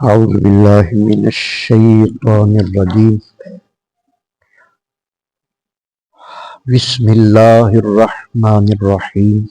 اعوذ باللہ من الشیطان الرجیم بسم اللہ الرحمن الرحیم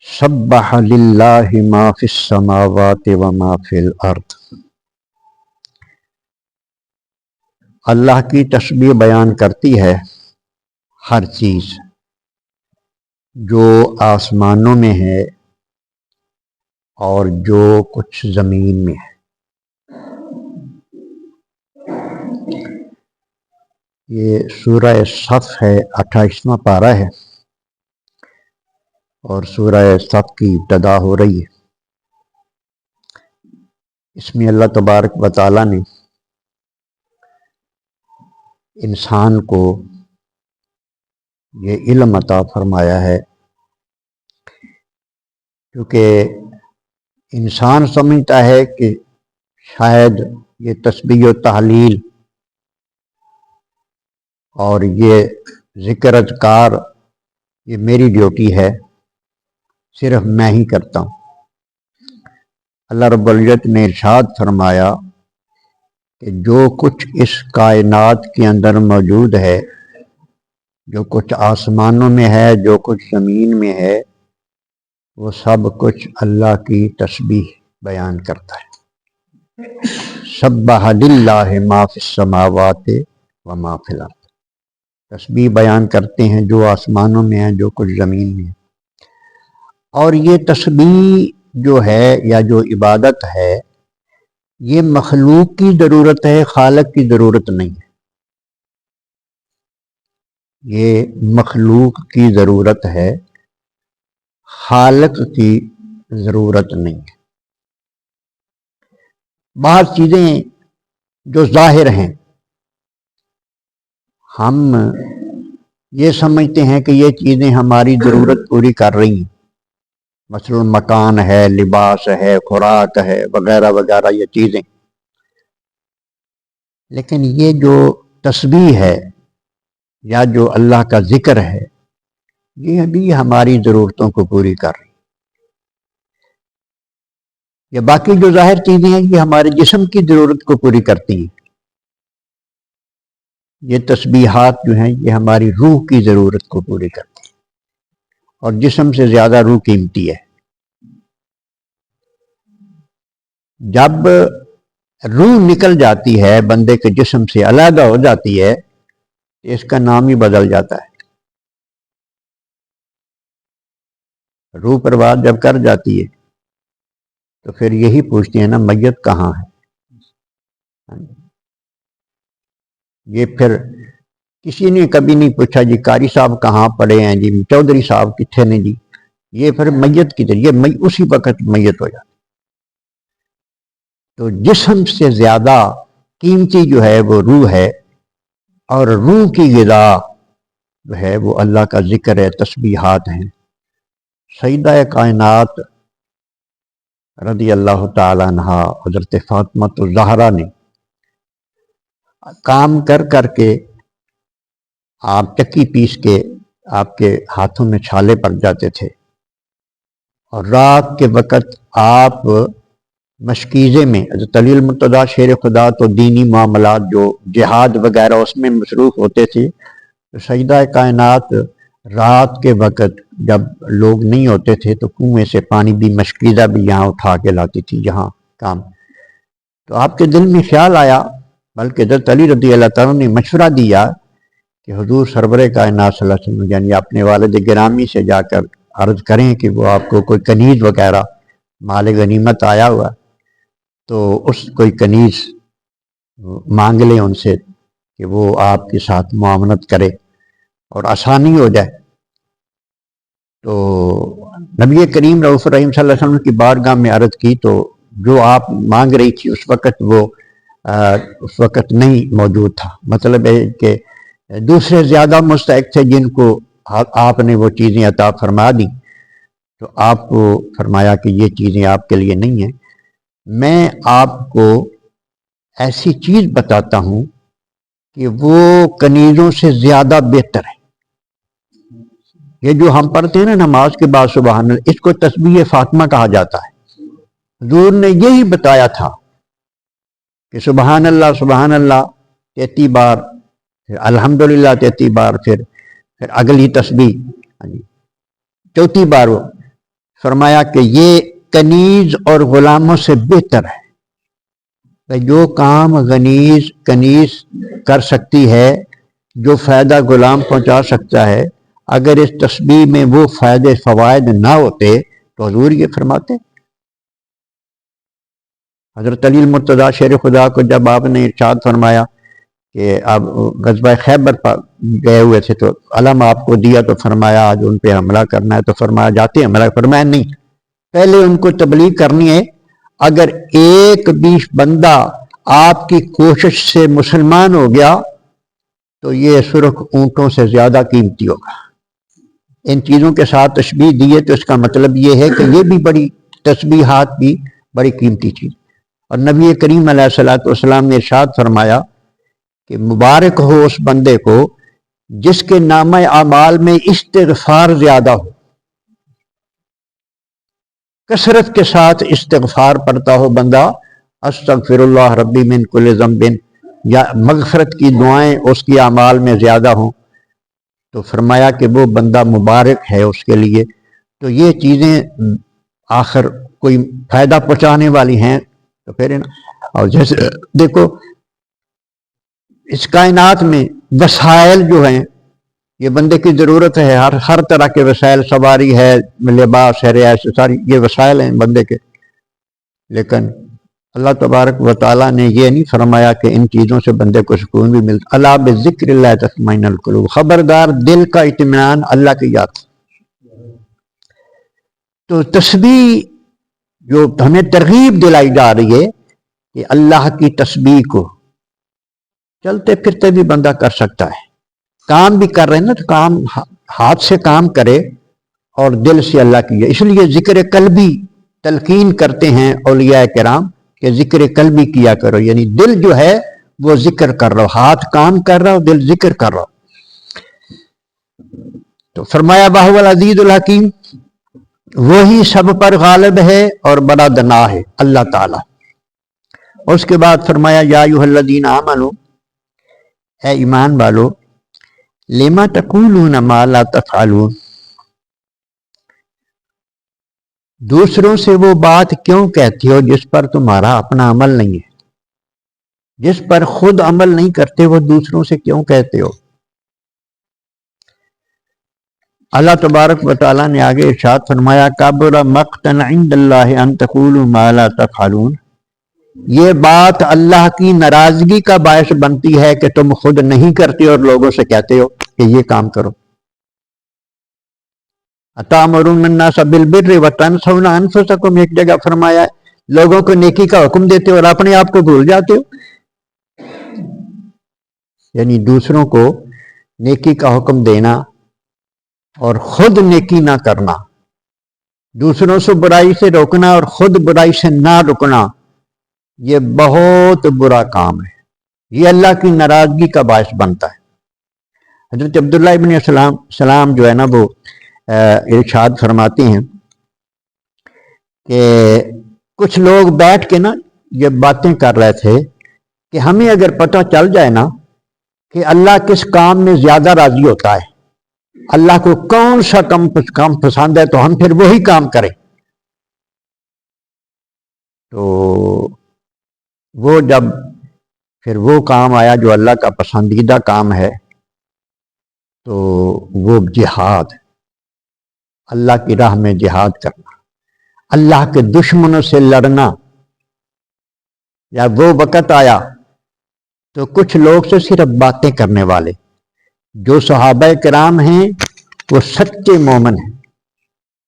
سبح للہ ما فی السماوات وما فی الارض۔ اللہ کی تسبیح بیان کرتی ہے ہر چیز جو آسمانوں میں ہے اور جو کچھ زمین میں ہے۔ یہ سورہ صف ہے، 28واں پارہ ہے اور سورہ صف کی ابتدا ہو رہی ہے۔ اس میں اللہ تبارک و تعالیٰ نے انسان کو یہ علم عطا فرمایا ہے، کیونکہ انسان سمجھتا ہے کہ شاید یہ تسبیح و تحلیل اور یہ ذکر اذکار یہ میری ڈیوٹی ہے، صرف میں ہی کرتا ہوں۔ اللہ رب العزت نے ارشاد فرمایا کہ جو کچھ اس کائنات کے اندر موجود ہے، جو کچھ آسمانوں میں ہے، جو کچھ زمین میں ہے، وہ سب کچھ اللہ کی تسبیح بیان کرتا ہے۔ سبح للہ ما فی السماوات وما فی الارض، تسبیح بیان کرتے ہیں جو آسمانوں میں ہے، جو کچھ زمین میں ہے۔ اور یہ تسبیح جو ہے یا جو عبادت ہے، یہ مخلوق کی ضرورت ہے، خالق کی ضرورت نہیں ہے۔ یہ مخلوق کی ضرورت ہے، خالق کی ضرورت نہیں ہے۔ بعض چیزیں جو ظاہر ہیں، ہم یہ سمجھتے ہیں کہ یہ چیزیں ہماری ضرورت پوری کر رہی ہیں، مثلا مکان ہے، لباس ہے، خوراک ہے، وغیرہ وغیرہ یہ چیزیں، لیکن یہ جو تسبیح ہے یا جو اللہ کا ذکر ہے، یہ بھی ہماری ضرورتوں کو پوری کر رہی ہے۔ یہ باقی جو ظاہر چیزیں ہیں یہ ہمارے جسم کی ضرورت کو پوری کرتی ہیں، یہ تسبیحات جو ہیں یہ ہماری روح کی ضرورت کو پوری کرتی ہیں، اور جسم سے زیادہ روح قیمتی ہے۔ جب روح نکل جاتی ہے، بندے کے جسم سے علیحدہ ہو جاتی ہے، اس کا نام ہی بدل جاتا ہے۔ روح پرواز جب کر جاتی ہے تو پھر یہی پوچھتے ہیں نا، میت کہاں ہے؟ یہ پھر کسی نے کبھی نہیں پوچھا جی قاری صاحب کہاں پڑے ہیں، جی چودھری صاحب کتنے نے، جی یہ پھر میت کی طرح یہ اسی وقت میت ہو جاتی۔ تو جسم سے زیادہ قیمتی جو ہے وہ روح ہے، اور روح کی غذا جو ہے وہ اللہ کا ذکر ہے، تسبیحات ہیں۔ سیدہ کائنات رضی اللہ تعالیٰ عنہ حضرت فاطمہ الزہرا نے کام کر کر کے، آپ چکی پیس کے آپ کے ہاتھوں میں چھالے پڑ جاتے تھے، اور رات کے وقت آپ مشکیزے میں، حضرت علی المرتضیٰ شیر خدا تو دینی معاملات جو جہاد وغیرہ اس میں مصروف ہوتے تھے، تو سیدہ کائنات رات کے وقت جب لوگ نہیں ہوتے تھے تو کنویں سے پانی بھی، مشکیزہ بھی یہاں اٹھا کے لاتی تھی یہاں کام۔ تو آپ کے دل میں خیال آیا، بلکہ حضرت علی رضی اللہ تعالیٰ نے مشورہ دیا کہ حضور سرور کائنات صلی اللہ علیہ وسلم یعنی اپنے والد گرامی سے جا کر عرض کریں کہ وہ آپ کو کوئی کنیز وغیرہ مال غنیمت آیا ہوا تو اس کوئی کنیز مانگ لیں ان سے کہ وہ آپ کے ساتھ معاملت کرے اور آسانی ہو جائے۔ تو نبی کریم رؤوف الرحیم صلی اللہ علیہ وسلم کی بارگاہ میں عرض کی، تو جو آپ مانگ رہی تھی اس وقت نہیں موجود تھا، مطلب ہے کہ دوسرے زیادہ مستحق تھے جن کو آپ نے وہ چیزیں عطا فرما دی۔ تو آپ کو فرمایا کہ یہ چیزیں آپ کے لیے نہیں ہیں، میں آپ کو ایسی چیز بتاتا ہوں کہ وہ کنیزوں سے زیادہ بہتر ہے۔ یہ جو ہم پڑھتے ہیں نا نماز کے بعد سبحان اللہ، اس کو تسبیح فاطمہ کہا جاتا ہے۔ حضور نے یہی بتایا تھا کہ سبحان اللہ 33 بار، پھر الحمدللہ 33 بار، پھر اگلی تسبیح چوتھی بار وہ فرمایا کہ یہ کنیز اور غلاموں سے بہتر ہے. جو کام کنیز کر سکتی ہے، جو فائدہ غلام پہنچا سکتا ہے، اگر اس تسبیح میں وہ فوائد نہ ہوتے تو حضور یہ فرماتے. حضرت علی المرتضیٰ شیر خدا کو جب آپ نے ارشاد فرمایا کہ آپ غزوہ خیبر پر گئے ہوئے تھے تو علم آپ کو دیا تو فرمایا آج ان پہ حملہ کرنا ہے، تو فرمایا جاتے حملہ، فرمایا نہیں، پہلے ان کو تبلیغ کرنی ہے. اگر ایک بھی بندہ آپ کی کوشش سے مسلمان ہو گیا تو یہ سرخ اونٹوں سے زیادہ قیمتی ہوگا. ان چیزوں کے ساتھ تشبیہ دیے تو اس کا مطلب یہ ہے کہ یہ بھی بڑی تسبیحات بھی بڑی قیمتی چیز. اور نبی کریم علیہ الصلوۃ والسلام نے ارشاد فرمایا کہ مبارک ہو اس بندے کو جس کے نامہ اعمال میں استغفار زیادہ ہو، کثرت کے ساتھ استغفار پڑھتا ہو بندہ، استغفر اللہ ربی من کل ذنب، یا مغفرت کی دعائیں اس کی اعمال میں زیادہ ہوں، تو فرمایا کہ وہ بندہ مبارک ہے اس کے لیے. تو یہ چیزیں آخر کوئی فائدہ پہنچانے والی ہیں تو پھر اور جیسے دیکھو اس کائنات میں وسائل جو ہیں یہ بندے کی ضرورت ہے، ہر طرح کے وسائل، سواری ہے، لباس ہے، رہائش، ساری یہ وسائل ہیں بندے کے. لیکن اللہ تبارک و تعالیٰ نے یہ نہیں فرمایا کہ ان چیزوں سے بندے کو سکون بھی ملتا. الا بذکر اللہ تطمئن القلوب، خبردار دل کا اطمینان اللہ کی یاد. تو تسبیح جو ہمیں ترغیب دلائی جا رہی ہے کہ اللہ کی تسبیح کو چلتے پھرتے بھی بندہ کر سکتا ہے. کام بھی کر رہے ہیں نا تو کام ہاتھ سے کام کرے اور دل سے اللہ کی. اس لیے ذکر قلبی تلقین کرتے ہیں اولیاء کرام کہ ذکر قلبی کیا کرو، یعنی دل جو ہے وہ ذکر کر رہا ہو، ہاتھ کام کر رہا ہو، دل ذکر کر رہا ہو. تو فرمایا وَهُوَ الْعَزِيزُ الْحَكِيمُ، وہی سب پر غالب ہے اور بڑا دنا ہے اللہ تعالی. اس کے بعد فرمایا یا ایھا الذین آمنوا، اے ایمان والو، لما تقولون ما لا تفعلون، دوسروں سے وہ بات کیوں کہتے ہو جس پر تمہارا اپنا عمل نہیں ہے. جس پر خود عمل نہیں کرتے وہ دوسروں سے کیوں کہتے ہو. اللہ تبارک و تعالیٰ نے آگے ارشاد فرمایا کبر مقتا عند اللہ ان تقولوا ما لا تفعلون، یہ بات اللہ کی ناراضگی کا باعث بنتی ہے کہ تم خود نہیں کرتے اور لوگوں سے کہتے ہو کہ یہ کام کرو. اتامرون الناس بالبر وتنسون انفسکم، ایک جگہ فرمایا ہے لوگوں کو نیکی کا حکم دیتے ہو اور اپنے آپ کو بھول جاتے ہو. یعنی دوسروں کو نیکی کا حکم دینا اور خود نیکی نہ کرنا، دوسروں سے برائی سے روکنا اور خود برائی سے نہ رکنا، یہ بہت برا کام ہے. یہ اللہ کی ناراضگی کا باعث بنتا ہے. حضرت عبداللہ ابن سلام جو ہے نا وہ ارشاد فرماتے ہیں کہ کچھ لوگ بیٹھ کے نا یہ باتیں کر رہے تھے کہ ہمیں اگر پتہ چل جائے نا کہ اللہ کس کام میں زیادہ راضی ہوتا ہے، اللہ کو کون سا کام پسند ہے تو ہم پھر وہی کام کریں. تو وہ جب پھر وہ کام آیا جو اللہ کا پسندیدہ کام ہے تو وہ جہاد، اللہ کی راہ میں جہاد کرنا، اللہ کے دشمنوں سے لڑنا. یا وہ وقت آیا تو کچھ لوگ سے صرف باتیں کرنے والے، جو صحابہ کرام ہیں وہ سچے مومن ہیں،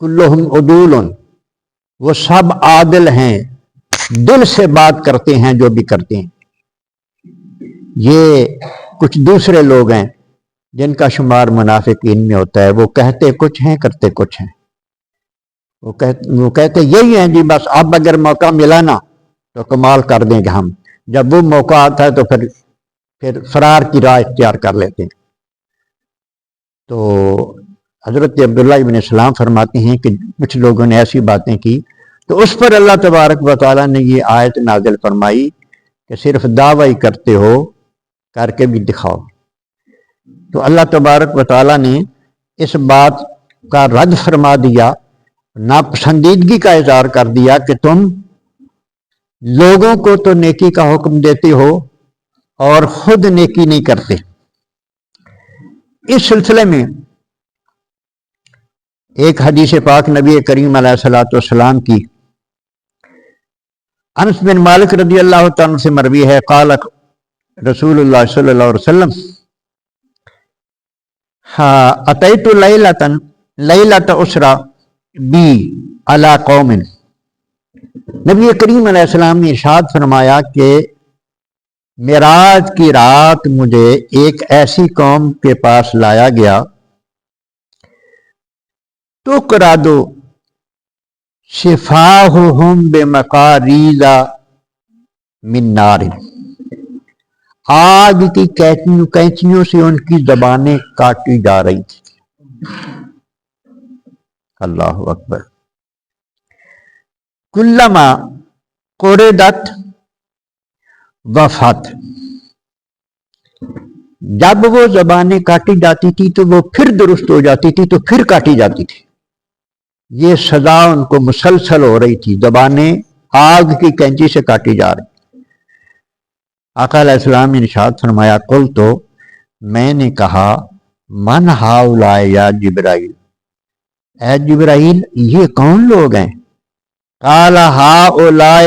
کلہم عدول، وہ سب عادل ہیں، دل سے بات کرتے ہیں جو بھی کرتے ہیں. یہ کچھ دوسرے لوگ ہیں جن کا شمار منافقین میں ہوتا ہے، وہ کہتے کچھ ہیں کرتے کچھ ہیں. وہ کہتے یہی ہیں جی بس اب اگر موقع ملا نا تو کمال کر دیں گے ہم، جب وہ موقع آتا ہے تو پھر فرار کی راہ اختیار کر لیتے ہیں. تو حضرت عبداللہ ابن سلام فرماتے ہیں کہ کچھ لوگوں نے ایسی باتیں کی تو اس پر اللہ تبارک و تعالیٰ نے یہ آیت نازل فرمائی کہ صرف دعوی کرتے ہو، کر کے بھی دکھاؤ۔ تو اللہ تبارک و تعالیٰ نے اس بات کا رد فرما دیا، ناپسندیدگی کا اظہار کر دیا کہ تم لوگوں کو تو نیکی کا حکم دیتے ہو اور خود نیکی نہیں کرتے۔ اس سلسلے میں ایک حدیث پاک نبی کریم علیہ الصلوۃ والسلام کی انس بن مالک رضی اللہ تعالیٰ سے مروی ہے، قال رسول اللہ صلی اللہ علیہ وسلم اتیت لیلۃ اسرا بی علی قوم، نبی کریم علیہ السلام نے ارشاد فرمایا کہ معراج کی رات مجھے ایک ایسی قوم کے پاس لایا گیا، تو کرا دو شفاہہم بمقاریض من نار، آگ کی کینچیوں سے ان کی زبانیں کاٹی جا رہی تھی۔ اللہ اکبر۔ کلما قردت وفات، جب وہ زبانیں کاٹی جاتی تھی تو وہ پھر درست ہو جاتی تھی، تو پھر کاٹی جاتی تھی۔ یہ سزا ان کو مسلسل ہو رہی تھی، زبانیں آگ کی کینچی سے کاٹی جا رہی۔ آقا علیہ السلام نے ارشاد فرمایا، قل تو میں نے کہا، من ہؤلاء یا جبرائیل، اے جبرائیل یہ کون لوگ ہیں؟ قال ہؤلاء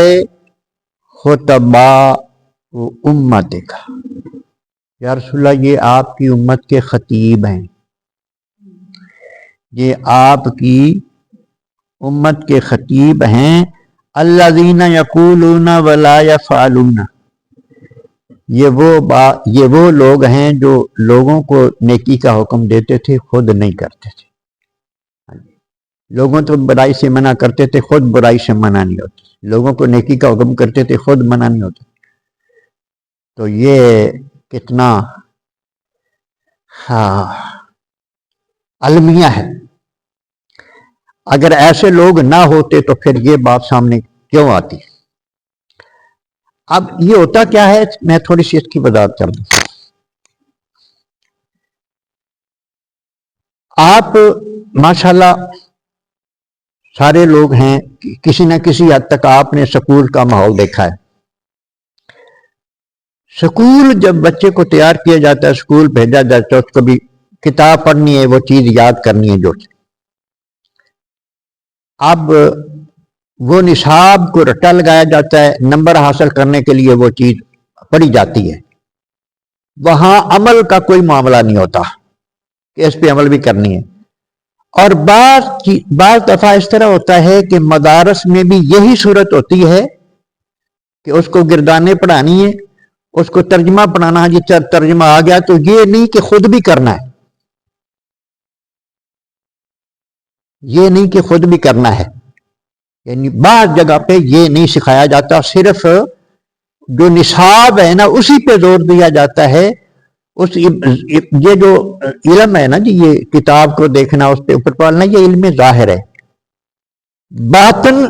خطباء امتک، یا رسول اللہ یہ آپ کی امت کے خطیب ہیں، یہ آپ کی امت کے خطیب ہیں۔ الذین یقولون ولا یفعلون، یہ وہ لوگ ہیں جو لوگوں کو نیکی کا حکم دیتے تھے، خود نہیں کرتے تھے۔ لوگوں تو برائی سے منع کرتے تھے، خود برائی سے منع نہیں ہوتے، لوگوں کو نیکی کا حکم کرتے تھے، خود منع نہیں ہوتے۔ تو یہ کتنا المیہ ہے۔ اگر ایسے لوگ نہ ہوتے تو پھر یہ بات سامنے کیوں آتی؟ اب یہ ہوتا کیا ہے، میں تھوڑی سی اس کی وضاحت کر دوں۔ آپ ماشاءاللہ سارے لوگ ہیں، کسی نہ کسی حد تک آپ نے سکول کا ماحول دیکھا ہے۔ سکول جب بچے کو تیار کیا جاتا ہے، سکول بھیجا جاتا ہے، اس کو بھی کتاب پڑھنی ہے، وہ چیز یاد کرنی ہے جو اب وہ نصاب کو رٹا لگایا جاتا ہے، نمبر حاصل کرنے کے لیے وہ چیز پڑھی جاتی ہے، وہاں عمل کا کوئی معاملہ نہیں ہوتا کہ اس پہ عمل بھی کرنی ہے۔ اور بعض دفعہ اس طرح ہوتا ہے کہ مدارس میں بھی یہی صورت ہوتی ہے کہ اس کو گردانے پڑھانی ہے، اس کو ترجمہ پڑھانا ہے، جی ترجمہ آ گیا تو یہ نہیں کہ خود بھی کرنا ہے، یہ نہیں کہ خود بھی کرنا ہے، یعنی بعض جگہ پہ یہ نہیں سکھایا جاتا، صرف جو نصاب ہے نا اسی پہ زور دیا جاتا ہے۔ یہ جو علم ہے نا جی، یہ کتاب کو دیکھنا، اس پہ اوپر پڑھنا، یہ علم ظاہر ہے۔ باطن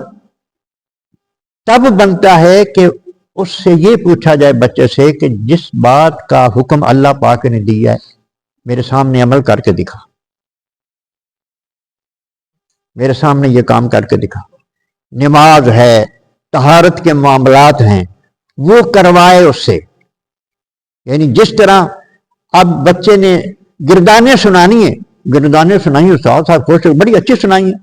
تب بنتا ہے کہ اس سے یہ پوچھا جائے بچے سے کہ جس بات کا حکم اللہ پاک نے دیا ہے میرے سامنے عمل کر کے دکھا، میرے سامنے یہ کام کر کے دکھا۔ نماز ہے، طہارت کے معاملات ہیں، وہ کروائے اس سے۔ یعنی جس طرح اب بچے نے گردانے سنانی ہے، گردانے سنائی استاد صاحب خوش بڑی اچھی سنائی ہے،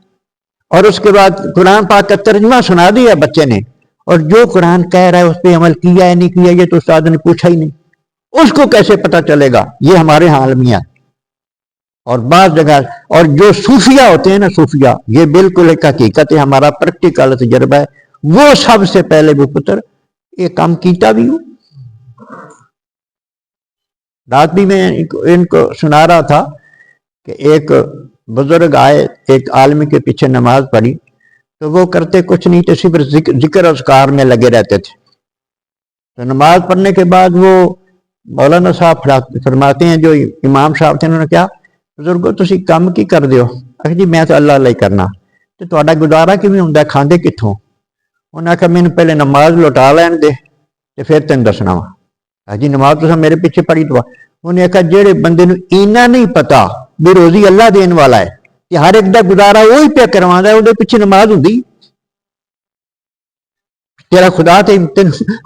اور اس کے بعد قرآن پاک کا ترجمہ سنا دیا بچے نے، اور جو قرآن کہہ رہا ہے اس پہ عمل کیا ہے نہیں کیا، یہ تو استاد نے پوچھا ہی نہیں، اس کو کیسے پتہ چلے گا؟ یہ ہمارے ہاں المیہ ہے۔ اور بعض جگہ اور جو صوفیہ ہوتے ہیں نا، صوفیہ، یہ بالکل ایک حقیقت ہے، ہمارا پریکٹیکل تجربہ ہے، وہ سب سے پہلے وہ پتر یہ کام کیتا بھی ہوں۔ رات بھی میں ان کو سنا رہا تھا کہ ایک بزرگ آئے، ایک عالم کے پیچھے نماز پڑھی، تو وہ کرتے کچھ نہیں تھے، صرف ذکر اذکار میں لگے رہتے تھے۔ تو نماز پڑھنے کے بعد وہ مولانا صاحب فرماتے ہیں، جو امام صاحب تھے، انہوں نے کیا بزرگو تسی کم کی کر دیو؟ جی میں تو اللہ اللہ کرنا۔ تو تہاڈا گزارا کیویں ہوندا ہے، کھاندے کتھوں؟ انہیں آخیا مینوں پہلے نماز لوٹا لین دے تے پھر تین دسنا وا جی نماز تو میرے پیچھے پڑھی تو انہیں آخیا جہے بندے نوں اینا نہیں پتا بھی روزی اللہ دین والا ہے کہ ہر ایک دا گزارا وہی پیا کروا ہے، وہ پیچھے نماز ہوندی؟ تیرا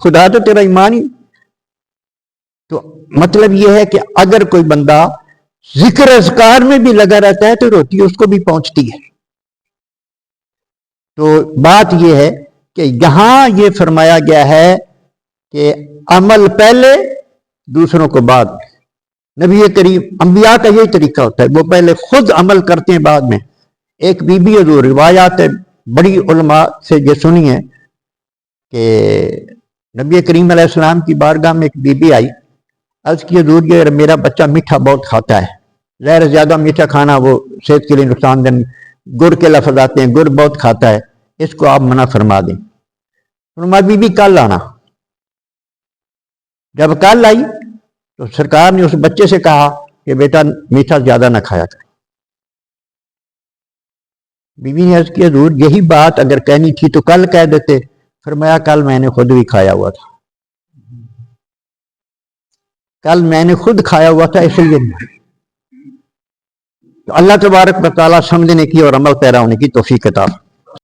خدا تو تیرا ایمان ہی۔ تو مطلب یہ ہے کہ اگر کوئی بندہ ذکر اذکار میں بھی لگا رہتا ہے تو روٹی اس کو بھی پہنچتی ہے۔ تو بات یہ ہے کہ یہاں یہ فرمایا گیا ہے کہ عمل پہلے دوسروں کو بعد۔ نبی کریم انبیاء کا یہی طریقہ ہوتا ہے، وہ پہلے خود عمل کرتے ہیں بعد میں۔ ایک بی بی حضور روایات ہے بڑی علماء سے یہ سنی ہے کہ نبی کریم علیہ السلام کی بارگاہ میں ایک بی بی آئی، عرض کی حضور یہ میرا بچہ میٹھا بہت کھاتا ہے، ظاہر زیادہ میٹھا کھانا وہ صحت کے لیے نقصان دہ، گڑ کے لفظ آتے ہیں، گڑ بہت کھاتا ہے، اس کو آپ منع فرما دیں۔ فرمایا بی بی کل آنا۔ جب کل آئی تو سرکار نے اس بچے سے کہا کہ بیٹا میٹھا زیادہ نہ کھایا کر۔ بی بی نے عرض کی حضور یہی بات اگر کہنی تھی تو کل کہہ دیتے۔ فرمایا کل میں نے خود بھی کھایا ہوا تھا، کل میں نے خود کھایا ہوا تھا، اس لیے نہیں۔ تو اللہ تبارک و تعالیٰ سمجھنے کی اور عمل پیرا ہونے کی توفیق عطا